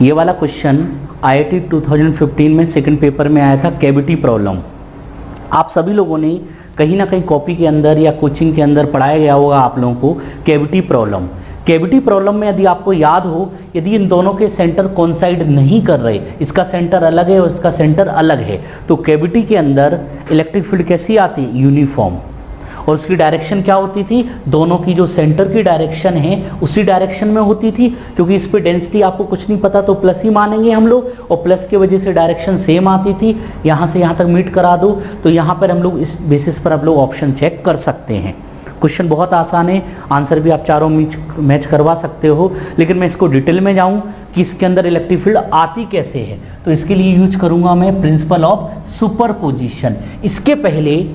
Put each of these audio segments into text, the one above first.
ये वाला question IIT 2015 में सेकंड पेपर में आया था, कैविटी प्रॉब्लम। आप सभी लोगों ने कहीं ना कहीं कॉपी के अंदर या कोचिंग के अंदर पढ़ाया गया होगा आप लोगों को कैविटी प्रॉब्लम। कैविटी प्रॉब्लम में यदि आपको याद हो, यदि इन दोनों के सेंटर कोइंसाइड नहीं कर रहे, इसका सेंटर अलग है और इसका सेंटर अलग है, तो कैविटी के अंदर इलेक्ट्रिक फील्ड कैसी आती है? यूनिफॉर्म। और उसकी डायरेक्शन क्या होती थी? दोनों की जो सेंटर की डायरेक्शन है उसी डायरेक्शन में होती थी। क्योंकि इस पे डेंसिटी आपको कुछ नहीं पता तो प्लस ही मानेंगे हम लोग, और प्लस की वजह से डायरेक्शन सेम आती थी। यहाँ से यहाँ तक मीट करा दो तो यहाँ पर हम लोग इस बेसिस पर आप लोग ऑप्शन चेक कर सकते हैं। क्वेश्चन बहुत आसान है, आंसर भी आप चारों मैच करवा सकते हो। लेकिन मैं इसको डिटेल में जाऊँ कि इसके अंदर इलेक्ट्रिक फील्ड आती कैसे है, तो इसके लिए यूज करूँगा मैं प्रिंसिपल ऑफ सुपरपोजिशन। इसके पहले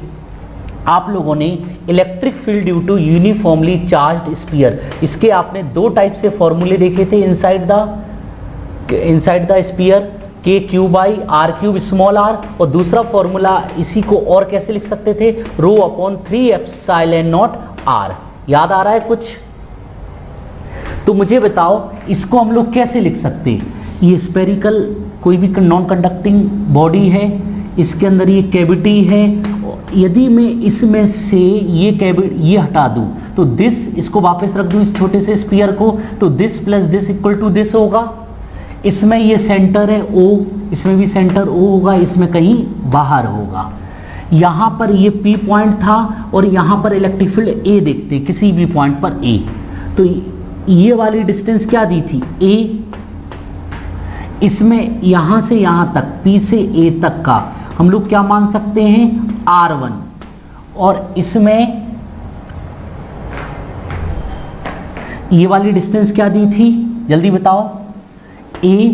आप लोगों ने electric field due to uniformly charged sphere, इसके आपने दो टाइप से फॉर्मूले देखे थे inside the sphere, K Q by R cube small R, और दूसरा फॉर्मूला इसी को और कैसे लिख सकते थे? Rho upon 3 epsilon not R. याद आ रहा है कुछ? तो मुझे बताओ इसको हम लोग कैसे लिख सकते? ये स्फेरिकल कोई भी नॉन कंडक्टिंग बॉडी है, इसके अंदर ये कैविटी है। यदि मैं इसमें से ये हटा दूं तो दिस, इसको वापस रख दूं इस छोटे से स्फीयर को, तो this plus this equal to this होगा। इसमें ये सेंटर है O, इसमें भी सेंटर O होगा, इसमें कहीं बाहर होगा। यहाँ पर ये P पॉइंट था और यहाँ पर इलेक्ट्रिक फील्ड A देखते किसी भी पॉइंट पर A, तो ये वाली डिस्टेंस क्या दी थी? A। इसमें यहाँ से यहाँ तक P से A तक का हम लोग क्या मान सकते हैं? R1। और इसमें ये वाली डिस्टेंस क्या दी थी? जल्दी बताओ। A।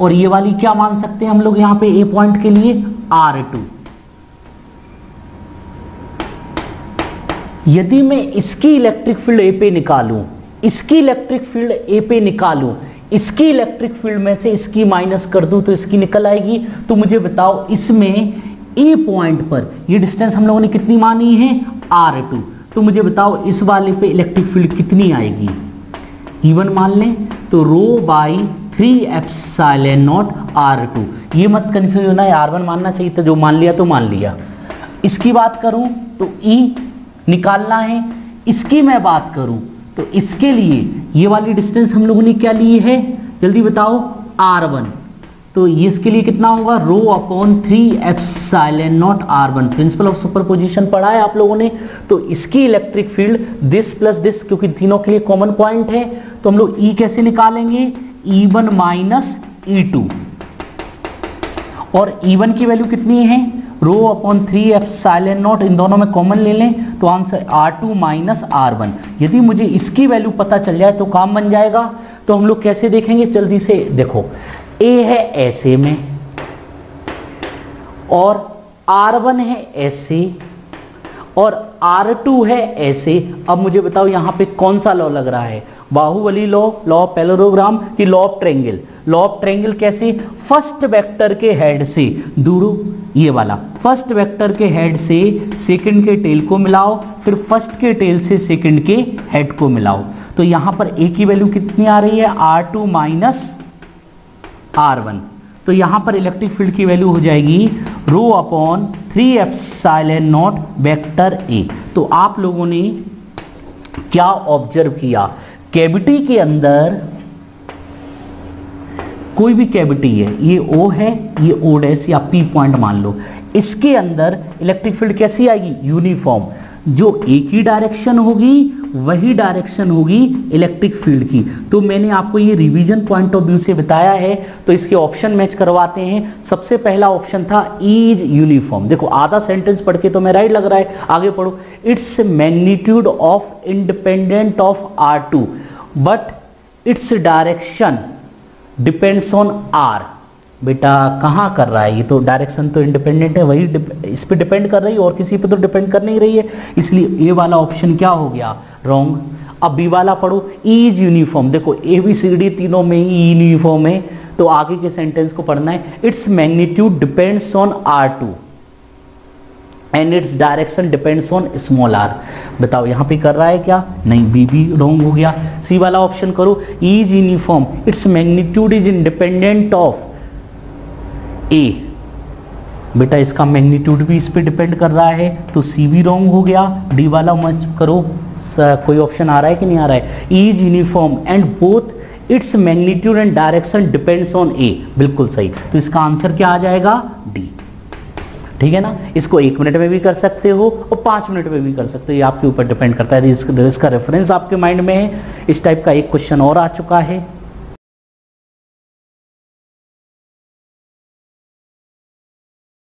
और ये वाली क्या मान सकते हैं हम लोग यहाँ पे A पॉइंट के लिए? R2। यदि मैं इसकी इलेक्ट्रिक फील्ड A पे निकालूं, इसकी इलेक्ट्रिक फील्ड A पे निकालूं, इसकी इलेक्ट्रिक फील्ड में से इसकी माइनस कर दूं तो इसकी निकल आएगी। तो मुझे बताओ इसमें A पॉइंट पर ये डिस्टेंस हम लोगों ने कितनी मानी है? R2। तो मुझे बताओ इस वाले पे इलेक्ट्रिक फील्ड कितनी आएगी? E1 मान लें तो रो बाई 3 एप्सिलॉन नॉट R2। ये मत कंफ्यूज होना है, R1 मानना चाहिए था, जो मान लिया तो मान लिया। इसकी बात करूं तो E निकालना है, इसकी मैं बात करूं तो इसके लिए ये वाली डिस्टेंस हम लोगों ने क्या ली है? जल्दी बताओ। R1। तो ये इसके लिए कितना होगा? रो upon 3 epsilon not R1। Principle of superposition पढ़ा है आप लोगों ने। तो इसकी electric field this plus this, क्योंकि तीनों के लिए कॉमन पॉइंट है, तो हम लोग E कैसे निकालेंगे? E1 minus E2। और E1 की वैल्यू कितनी है? रो अपॉन 3 एप्सिलॉन नॉट, इन दोनों में कॉमन ले लें तो आंसर R2 माइनस R1। यदि मुझे इसकी वैल्यू पता चल जाए तो काम बन जाएगा। तो हम लोग कैसे देखेंगे? जल्दी से देखो, A है ऐसे में और R1 है ऐसे और R2 है ऐसे। अब मुझे बताओ यहाँ पे कौन सा लॉ लग रहा है? Baahubali law, law of parallelogram की law of triangle. Law of triangle कैसे? फर्स्ट वेक्टर के हेड से दूर, ये वाला फर्स्ट वेक्टर के हेड से सेकंड के टेल को मिलाओ, फिर फर्स्ट के टेल से सेकंड के हेड को मिलाओ। तो यहाँ पर A की वैल्यू कितनी आ रही है? R2 minus R1। तो यहाँ पर इलेक्ट्रिक फील्ड की वैल्यू हो जाएगी रो upon 3 epsilon not vector A। तो आप लोगों ने क्या ऑब्जर्व किया? कैविटी के अंदर कोई भी कैविटी है, ये O है, ये O डैश या P पॉइंट मान लो, इसके अंदर इलेक्ट्रिक फील्ड कैसी आएगी? यूनिफॉर्म। जो एक ही डायरेक्शन होगी वही डायरेक्शन होगी इलेक्ट्रिक फील्ड की। तो मैंने आपको ये रिवीजन पॉइंट ऑफ व्यू से बताया है, तो इसके ऑप्शन मैच करवाते हैं। सबसे पहला ऑप्शन था इज यूनिफॉर्म। देखो आधा सेंटेंस पढ़ के तो मैं राइट लग रहा है, आगे पढ़ो। Its magnitude of independent of R2 but it's direction depends on R। बेटा कहाँ कर रहा है? ये तो डायरेक्शन तो इंडिपेंडेंट है, वही इस पे डिपेंड कर रही है और किसी पे तो डिपेंड कर नहीं रही है, इसलिए ये वाला ऑप्शन क्या हो गया? रॉन्ग। अब बी वाला पढ़ो, इज यूनिफॉर्म। देखो ABCD तीनों में ही यूनिफॉर्म है, तो आगे के सेंटेंस को पढ़ना है। Its magnitude depends on R2 and its direction depends on small R. बताओ यहाँ पे कर रहा है क्या? नहीं, बी भी रॉन्ग हो गया। सी वाला ऑप्शन करो, is uniform, its magnitude is independent of a. बेटा इसका मैग्नीट्यूड भी इस पे डिपेंड कर रहा है, तो सी भी रॉन्ग हो गया। डी वाला मत करो, कोई ऑप्शन आ रहा है कि नहीं आ रहा है? Is uniform and both its magnitude and direction depends on a, बिल्कुल सही। तो इसका आंसर क्या आ जाएगा? डी। ठीक है ना। इसको 1 मिनट में भी कर सकते हो और 5 मिनट में भी कर सकते हो, ये आपके ऊपर डिपेंड करता है। इसका रेफरेंस आपके माइंड में है। इस टाइप का एक क्वेश्चन और आ चुका है।